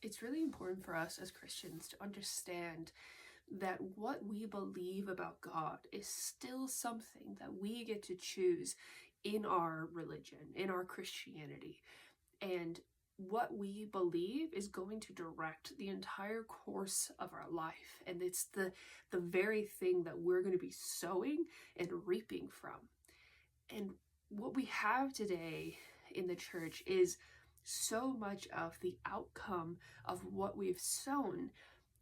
It's really important for us as Christians to understand that what we believe about God is still something that we get to choose in our religion, in our Christianity. And what we believe is going to direct the entire course of our life. And it's the very thing that we're going to be sowing and reaping from. And what we have today in the church is so much of the outcome of what we've sown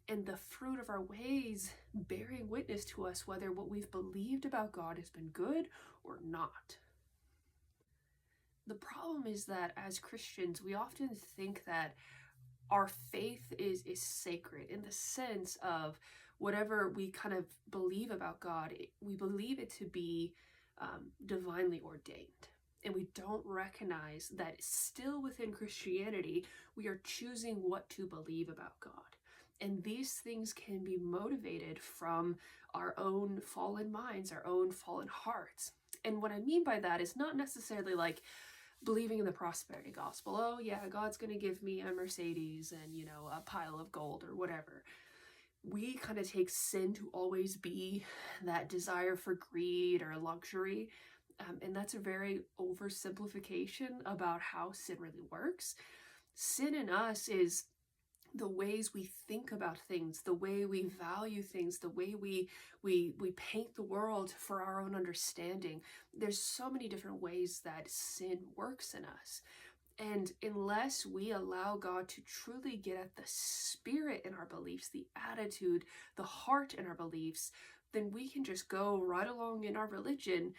and the fruit of our ways bearing witness to us whether what we've believed about God has been good or not. The problem is that as Christians, we often think that our faith is sacred in the sense of whatever we kind of believe about God, we believe it to be divinely ordained. And we don't recognize that still within Christianity, we are choosing what to believe about God. And these things can be motivated from our own fallen minds, our own fallen hearts. And what I mean by that is not necessarily like believing in the prosperity gospel. Oh yeah, God's going to give me a Mercedes and, a pile of gold or whatever. We kind of take sin to always be that desire for greed or luxury. And that's a very oversimplification about how sin really works. Sin in us is the ways we think about things, the way we value things, the way we paint the world for our own understanding. There's so many different ways that sin works in us. And unless we allow God to truly get at the spirit in our beliefs, the attitude, the heart in our beliefs, then we can just go right along in our religion,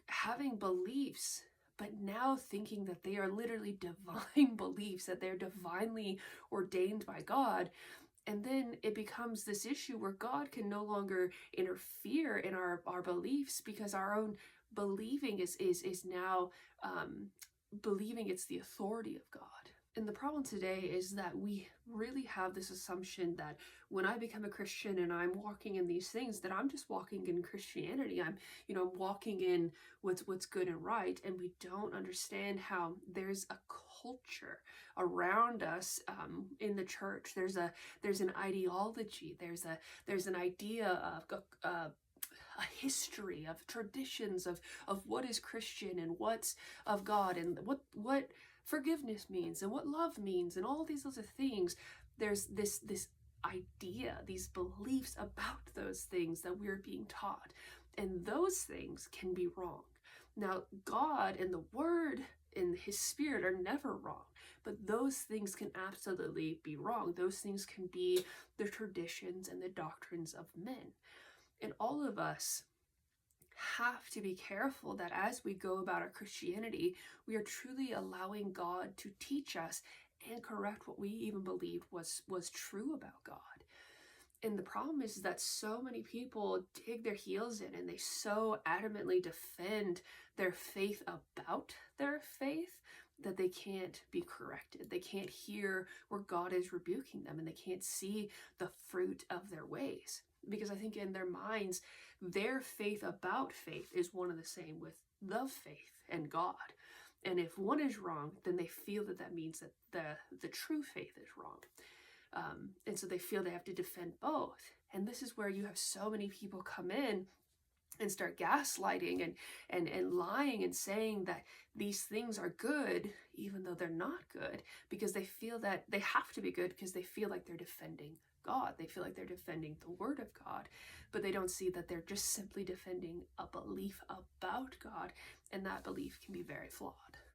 having beliefs, but now thinking that they are literally divine beliefs, that they're divinely ordained by God. And then it becomes this issue where God can no longer interfere in our beliefs because our own believing is now believing it's the authority of God. And the problem today is that we really have this assumption that when I become a Christian and I'm walking in these things, that I'm just walking in Christianity. I'm walking in what's good and right. And we don't understand how there's a culture around us in the church. There's an ideology. There's an idea of a history of traditions of what is Christian and what's of God and what forgiveness means and what love means and all these other things. There's this idea, these beliefs about those things that we're being taught, and those things can be wrong. Now, God and the Word and His Spirit are never wrong, but those things can absolutely be wrong. Those things can be the traditions and the doctrines of men. And all of us have to be careful that as we go about our Christianity, we are truly allowing God to teach us and correct what we even believed was true about God. And the problem is that so many people dig their heels in and they so adamantly defend their faith about their faith that they can't be corrected. They can't hear where God is rebuking them, and they can't see the fruit of their ways. Because I think in their minds, their faith about faith is one and the same with the faith and God. And if one is wrong, then they feel that means that the true faith is wrong. And so they feel they have to defend both. And this is where you have so many people come in and start gaslighting and lying and saying that these things are good, even though they're not good, because they feel that they have to be good because they feel like they're defending God. They feel like they're defending the Word of God, but they don't see that they're just simply defending a belief about God, and that belief can be very flawed.